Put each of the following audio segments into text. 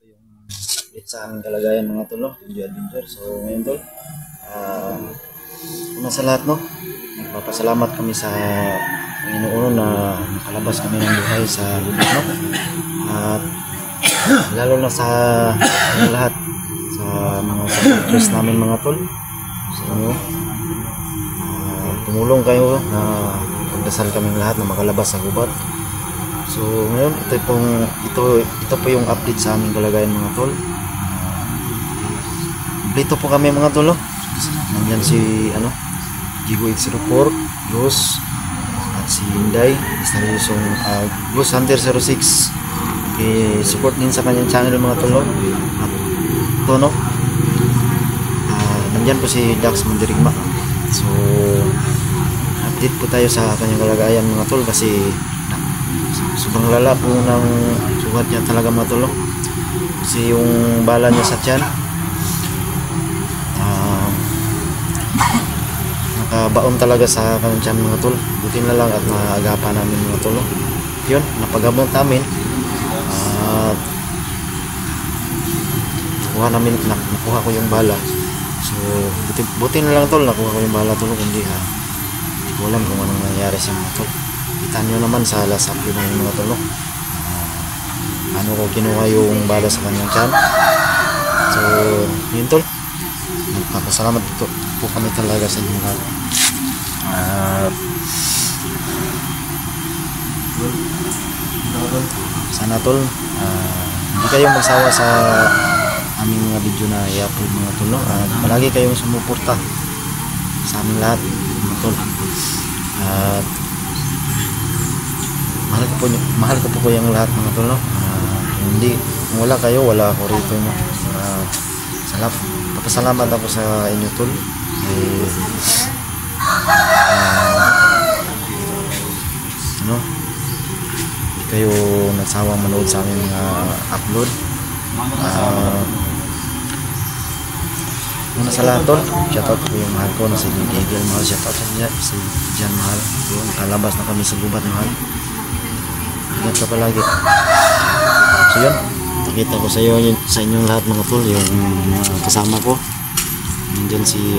yung update sa aming kalagayan mga tol, no? Enjoy adventure. So ngayon tol, una sa lahat, no, nagpapasalamat kami sa Panginoon na nakalabas kami ng buhay sa lubos, no? At lalo na sa lahat sa mga supporters namin mga tol, sa inyo, tumulong kayo na pagdasal kaming lahat na makalabas sa gubat. So ngayon ito po yung update sa aming kalagayan mga tol. Dito po kami mga tol, no? Nandiyan si Jigo X04, Luz, at si Inday Misteryosong Ghost Hunter 06. Support din sa kanyang channel mga tol, no? At ito, no, nandiyan po si Dax Mandirigma. So update po tayo sa kanyang kalagayan mga tol, kasi sobrang lala po ng sugat niya talaga mga tol, no? Kasi yung bala niya sa tiyan, nakabaon talaga sa kanyang tiyan mga tol. Buti na lang at naagapan namin mga tol, no? Yun, napagamot namin at nakuha ko yung bala. So buti na lang tol, nakuha ko yung bala tol, kundi hindi ko alam kung anong nangyari sa mga tol. Kita nyo naman sa last upload ng mga tol, no? Ano ko kinuha yung bala sa kanyang tiyan. So yun tol, nagpapasalamat po kami talaga sa inyo lahat. Sana tol, hindi kayong magsawa sa aming mga video na i-upload mga tol, no? At palagi kayong sumuporta sa aming lahat mga tol. At mahal ko po kayong lahat mga tol, no? Kung wala kayo, wala ako rito, no? Papasalamat ako sa inyo tol. Hindi kayo nagsawang manood sa aming mga upload. Una sa lahat tol, shoutout ko yung mahal ko na si Gigel Mahal. Shoutout si Jan Mahal. Yun, kalabas na kami sa gubat Mahal. Ingat ka palagi. So yun, nakita ko sa inyong lahat mga tol, yung mga kasama ko. Nandiyan si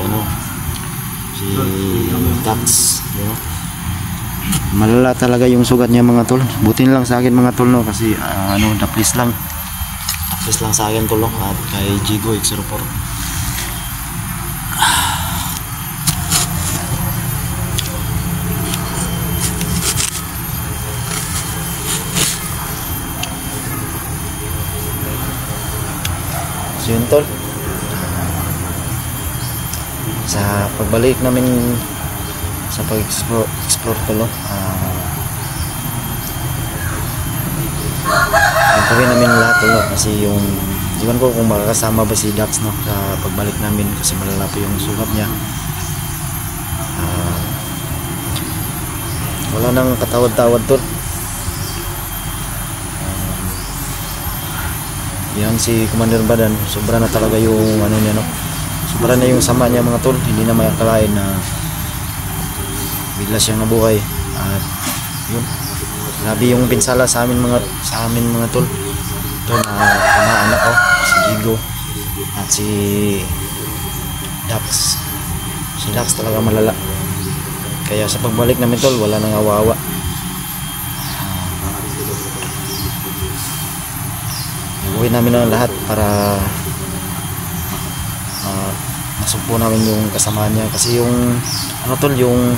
Tax, yun. Malala talaga yung sugat niya mga tol. Butin lang sa akin mga tol, no? Kasi daplis lang sa akin tol, no? At kay Jigo X04. So yun tol, sa pagbalik namin sa pag-explore tol, gagawin namin lahat tol, no? Kasi yung iwan ko kung makakasama ba si Dax, no, sa pagbalik namin, kasi malala po yung sugat niya. Wala nang katawad-tawad tol. Yan si Commander Badan, sobra na talaga yung niya, no? Sobra na yung sama niya mga tol. Hindi na may akalain na bigla siyang nabuhay. At yun, grabe yung pinsala sa amin mga tol. Ito na mga anak ko, si Jigo at si Dax. Si Dax talaga malala. Kaya sa pagbalik namin tol, wala nang awawa. Gawin namin ang lahat para masumpo namin yung kasama niya, kasi yung tol, yung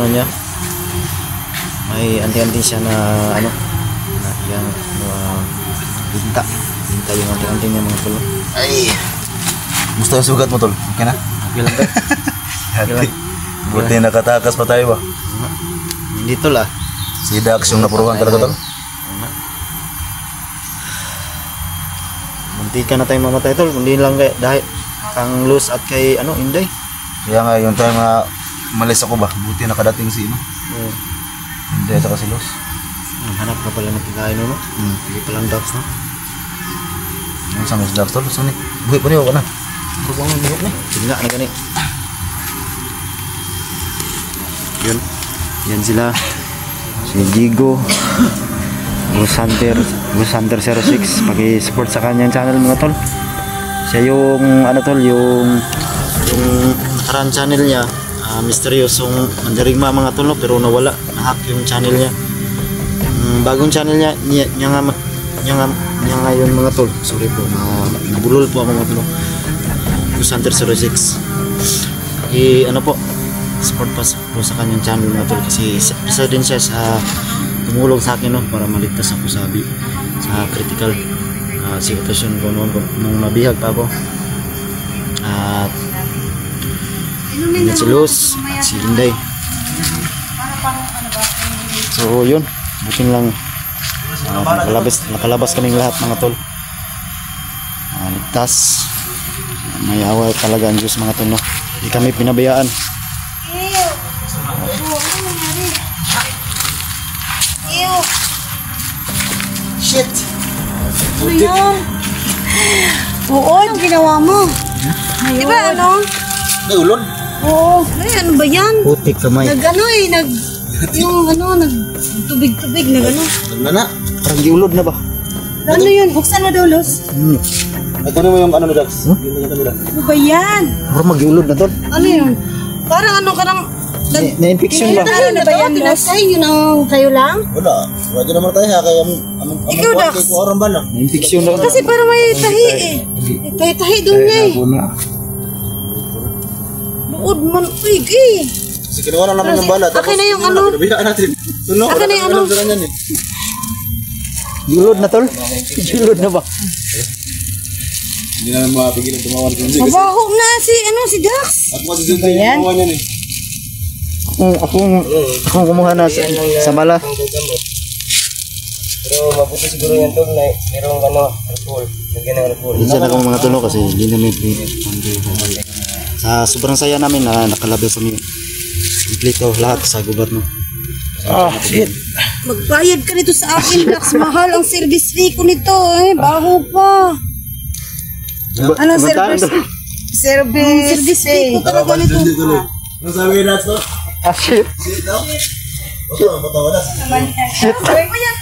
niya, may anti-anti siya na yung binta yung anti-anti niya mga tol. Ay, musta yung sugat mo tol? Okay na? Okay lang. Okay. Buti nakatakas pa tayo ba? Hindi tol, si Dax yung napuruhan talaga tol. Munti ka na tayong mamatay tol, hindi lang dahil kang Luz at kay Inday. Kaya nga yung time malis ako ba, buti nakadating si Inday at si Luz. Hanap ka pala ng pagkain, no? Hindi palang Dax, no? Yung sa Dax tol, saan buhay pa niyo ka na? Buhay pa nga buhay na. Tigna na gani. Yan sila, si Jigo Busander 06. Paki-support sa kanyang channel mga tol. Siya yung ano tol, yung nakaraan channel niya, misteryosong mandirigma mga tol, no? Pero nawala, nahack yung channel niya. Bagong channel niya ngayon mga tol. Sorry po, nabulol po ako mga tol. Busander 06. Ano po, support pa po sa kanyang channel mga tol, kasi isa din siya sa tumulong sa akin, no, para maligtas ako sa critical sitwasyon ko noon nung nabihag pa ako. At si Luz at si Inday. So yun, butin lang nakalabas kaming lahat mga tol. Ligtas. May awa talaga ang Diyos mga tol, no? Hindi kami pinabayaan. Shit! Ano yan? Oo, anong ginawa mo? Di ba ano? Naulod? Oo. Ay, ano ba yan? Putik kamay. Tubig-tubig, ano? Nagna, parang giulod na ba? Ano yun? Buksan mo daw, Los. Ito mo yung ano na Dax? Ano ba yan? Parang mag-giulod na tol. Ano yun? Parang ano ka nang... Na-infection ba? Ano ba yan, Los? Yun ang kayo lang? Wala. Wala naman tayo ha. Kaya Ikaw, Dax. ko orang ba na? Na-infection na. Kasi parang may tahi eh. May tahi doon niya eh. Luod man. Uy, eh. Kasi kinuha lang namin ng bala. Akin na yung ano. Pinabiyaan natin. Tulo. Akin na yung ano. Sa kanya eh. Giulod na tol? Giulod na ba? Hindi namin mapigilan tumawan ko. Mabaho na si Dax. At mo si Junjay tumawan yan eh. Akong kumuha na sa bala. Pero mabuti siguro yan tol na merong alcohol. Lagyan ng alcohol. Minsan ako mga tulo kasi hindi namin sa sobrang saya namin na nakalabas kami kompleto lahat sa gubat mo. Shit. Magbayad ka nito sa akin, Dax. Mahal ang service fee ko nito eh. Baho pa. Anong service fee ko talaga nito? Ano sabi na ito? Shit. Shit daw? Oo, matawa na. Shit. Sabi ko yan,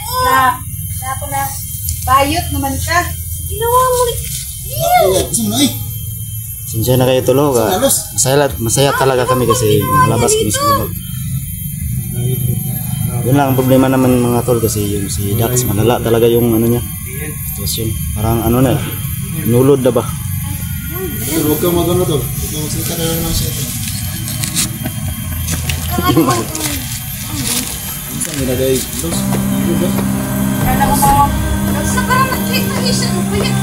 ako na bayot naman ka. Ginawa mo rin. Gusto mo na eh. Sinsya na kayo tulo ka. Masaya talaga kami kasi malabas kami sa gubat. Yun lang ang problema naman mga tol, kasi yung si Dax malala talaga yung ano niya sitwasyon. Parang ano na, nulod na ba? Huwag kang mag-ano to. Huwag kang magsalita na lang ng shit. Minsan nilagay los. Kala ko mo, sa parang nag-tweet siya. Ano ba yan?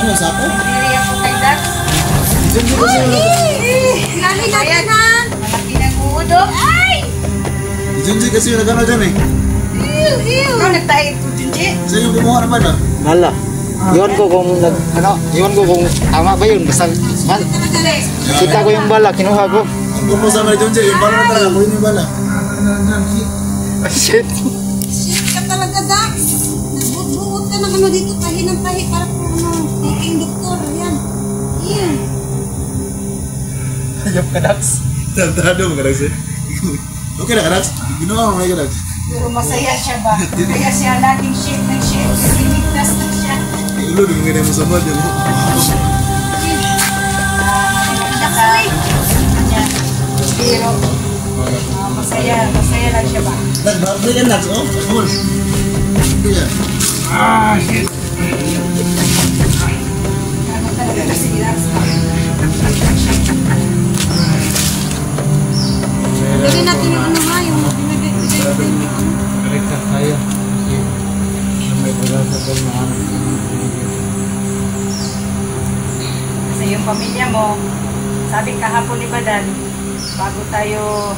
Ano, sako? Pili ako kay Dax. Lali natin ha. Malaki ng udo. Ay! Junjay kasi yung nagano dyan eh. Ano nagtahi ito, Junji? Sa'yo yung kumuha naman ah. Hala. Iwan ko kung iwan ko kung tama ba yun. Basta kita ko yung bala, kinuha ko. Ang kumuha na Junjay, yung bala na talaga. Kuhin yung bala. Shit. Shit ka talaga, Dax. Nagbubuot ka ng ano dito, tahi ng tahi para kung taking doktor. Ayan. Ayan. Ayop ka Dax. Tantado mo ka Dax eh. Okay na ka Dax? Ginawa mo na ka Dax. Pero masaya siya ba? Kaya siya laging shit ng shit. Kasi ligtas na siya. Ulo, di mo ganyan mo sa mad yun. Nakasali. Pero masaya lang siya ba? Dax, bakit ka Dax? Oh, cool. Hindi yan. Ano talaga kasi Dax? Lagyan natin yung ano nga, yung pinagay natin yung ano. Rekta tayo. Kasi may pagkasa ko na Kasi yung pamilya mo, sabi kahapon ni Badan, bago tayo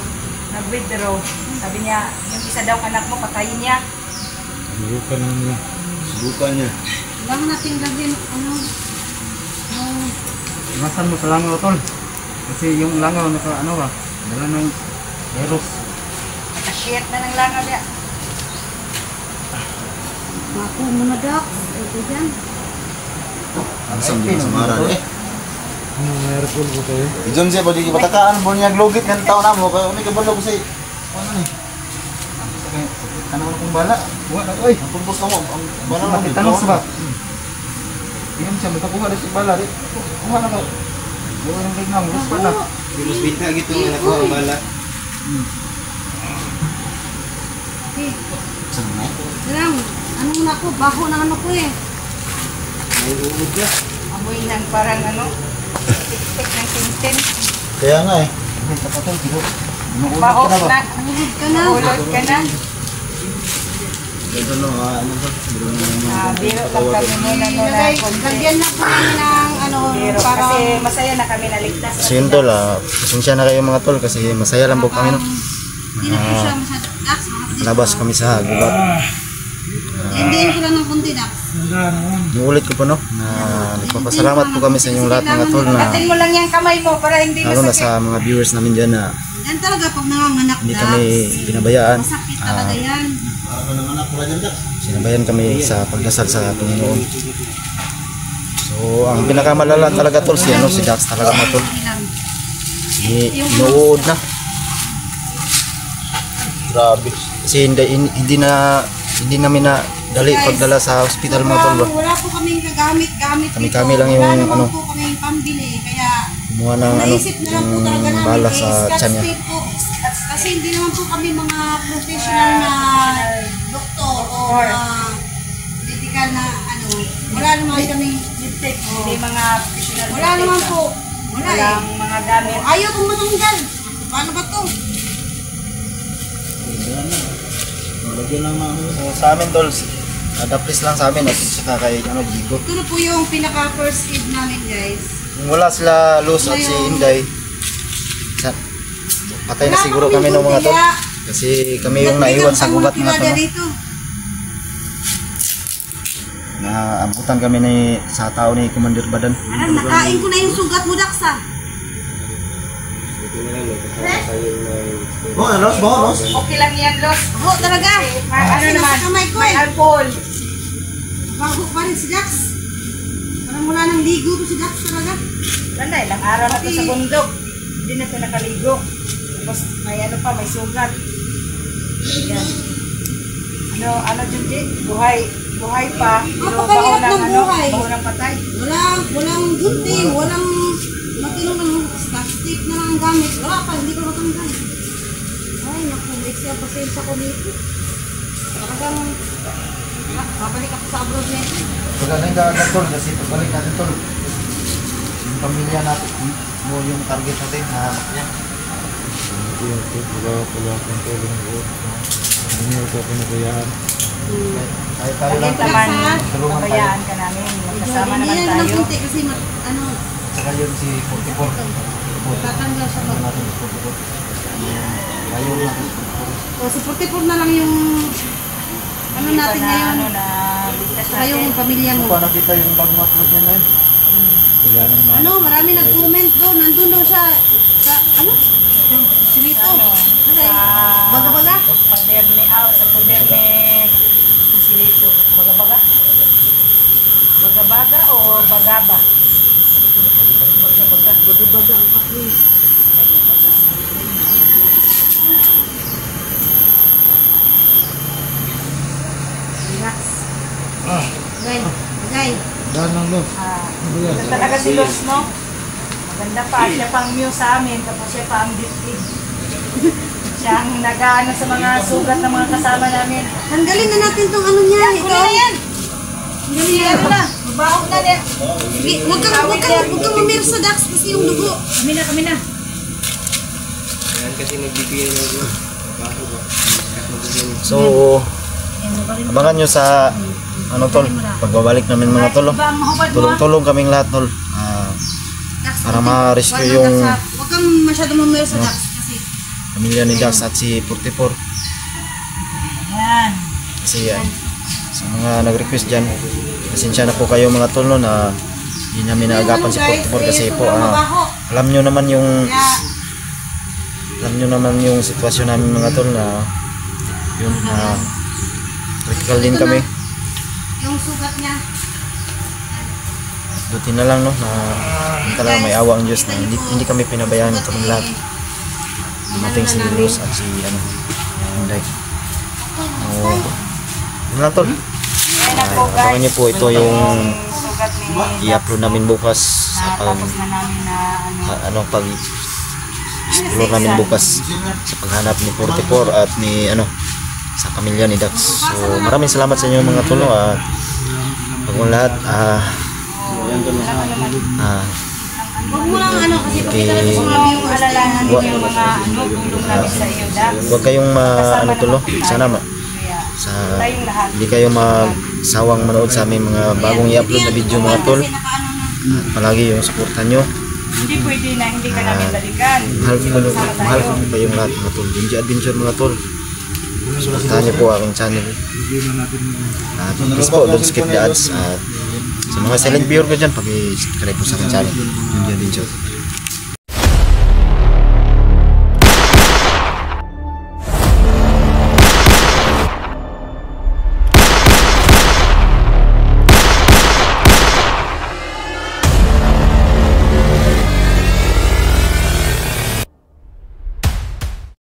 nag-withdraw, sabi niya, yung isa daw anak mo, patayin niya. Subukan niya. Subukan niya. Kailangan natin lagyan, ano, Masan mo sa langaw tol. Kasi yung langaw naka ano ba? Dala ng virus. Nakashit na ng langaw niya. Mako mo na, Dax. Ito dyan. Ang samdi sa mara eh. Ano mayroon ko tayo? Junjay, pwede ka patakaan mo niya glogit ng tao na mo. Kaya may kabalo ko sa'yo. Ano eh? kay tanong kong bala. Buwa na oy. Ang purpose na mo, ang bala Bakit namin. tanong sa ba? Tingnan siya matakuha rin si bala rin. Kuha na ka. Buwa ng lignang, gusto pa na. Mas binta gitu nga nakuha ang bala. Lang, ano na ako, baho na ano ko eh. May uod na. Amoy ng parang ano, tik-tik ng tintin. Kaya nga eh. Ay, kapatol, sino? Inuulot Baho ka na ba? na. Mahulog ka na. Ulot ka na. Ito no, ano to? Biro na Biro lang kami muna no na Lagay, konti. lagyan na po namin ng ano, Biro. para Kasi masaya na kami naligtas. So yun tol, pasensya na kayo mga tol kasi masaya lang po kami no. hindi na po siya masyadong Dax. Labas kami sa gubat. Hindi ko lang ng kunti Dax. Nuulit ko po no na nagpapasalamat po kami sa inyong lahat mga tol na Atin mo lang yung kamay mo para hindi lalo na masakit. sa mga viewers namin dyan na Yan talaga pag nanganganak hindi Dax. kami pinabayaan. Masakit talaga yan. Ano naman ako lang dyan, Sinabayan kami sa pagdasal sa Panginoon. So ang pinakamalala talaga tol si Dax talaga mga tol. Inuud na. Grabe. Kasi hindi namin na dali pagdala sa hospital mga tol ba. Wala po kaming kagamit-gamit Kami-kami lang yung wala naman ano. po kaming pambili. Kaya Kumuha ng naisip na lang po talaga yung namin bala eh, sa scotch tiyan niya. tape po. Kasi hindi naman po kami mga professional na doktor o medical na ano. Wala naman kaming Hindi mga professional. wala naman po. Wala eh. Walang mga gamit. Ayaw kong matanggal. Paano ba to? Lagyan lang namin. So sa amin tol, adaptis lang sa amin at saka kay Jigo. Ito na po yung pinaka first aid namin guys. Kung wala sila Luz at si Inday, patay na Wala siguro kaming kami ng mga tol. kaya Kasi kami yung naiwan sa gubat mga tol. dito. Na abutan kami sa tao ni Commander Badan. Alam, nakain ko na yung sugat mo, Daksa. Bonos, bonos. Okay lang yan, Los. Oo, talaga. Ano Kasi naman, nasa kamay ko may eh. alcohol. Bago pa rin si Dax. Parang wala nang ligo to si Dax talaga. Wala, ilang araw na to sa bundok. Hindi na ito nakaligo. Tapos may ano pa, may sugat. Yan. Ano, Junji? Buhay pa. Pero baho Napakahirap ng ng buhay. baho ng patay. Walang gunting, walang matinong ng plastic na lang ang gamit. Wala pa, hindi ko matanggal. Ay, naku, siya pasensya ko dito. Talagang, babalik ako sa abroad na ito. Wala na yung gagawin tol kasi pagbalik natin tol. Yung pamilya natin, yung target natin na anak niya. Kahit tayo lang. Bakit naman, Tulungan tayo. pabayaan ka namin. Magkasama Hindi naman yan ng tayo. kunti kasi ano, Saka yun si 44. tatanggal siya Ano pag. natin si 44. Ayaw natin si 44. O, si 44 na lang yung ano natin na, ngayon. ano, na ligtas Saka natin. yung pamilya mo. Paano kita yung bagong upload niya ngayon? Ano, marami nag-comment doon. Nandun daw siya sa, ano? Silito. Ano, Ano, sa baga-baga? poder ni sa poder ni Pusilito. Baga-baga? Baga-baga o bagaba? Baga-baga. Baga-baga ang pakli. Relax. Bagay, bagay. Dahil lang lo. Ito talaga si Los, no? Maganda pa. Siya pang muse sa amin. Tapos siya pa ang diptig. Siya ang nag-ano sa mga sugat ng mga kasama namin. Tanggalin na natin tong ano niya. Ito. Kunin na yan! Tanggalin na Ano na? Mabahog na din. Sige, huwag kang mamir sa Dax kasi yung dugo. Kami na, kami na. Yan kasi nagbibigay ng uod. Baho ba? So, abangan nyo sa ano tol, pagbabalik namin mga tol. Iba ang mahubad mo. Tulong-tulong kaming lahat tol. Dax, Para huwag ma-rescue kang yung huwag kang masyado mamir sa Dax kasi pamilya ni Dax at si 44. Yan. Kasi yan, sa mga nag-request dyan, pasensya na po kayo mga tol no, na hindi namin naagapan si 44 kasi po alam nyo naman yung sitwasyon namin mga tol na yun na critical din kami. yung sugat niya. Buti na lang no na talaga may awa ang Diyos na hindi kami pinabayaan ito ng lahat. Dumating si Luz at si Inday. Yun lang tol. Ayan na po Abangan guys. niyo po ito yung sugat ni i-upload namin bukas sa pag tapos na namin na ano. pag explore namin bukas sa paghanap ni 44 at ni sa pamilya ni Dax. So maraming salamat sa inyo mga tol at pag lahat Huwag mo lang kasi pakita natin sa mga Yung viewers. alalahanin yung mga tulong namin sa iyo, Dax. huwag kayong sana sa Tayong lahat. hindi kayo magsawang manood sa aming mga bagong i-upload na video mga tol. At palagi yung suportahan nyo. Hindi pwede na hindi ka namin balikan. Mahal ko kayong lahat mga tol. Yung Adventure mga tol. Suportahan nyo po aking channel. At please po, don't skip the ads. At sa mga silent viewer ko dyan, pag-subscribe po sa aking channel. Yung Adventure.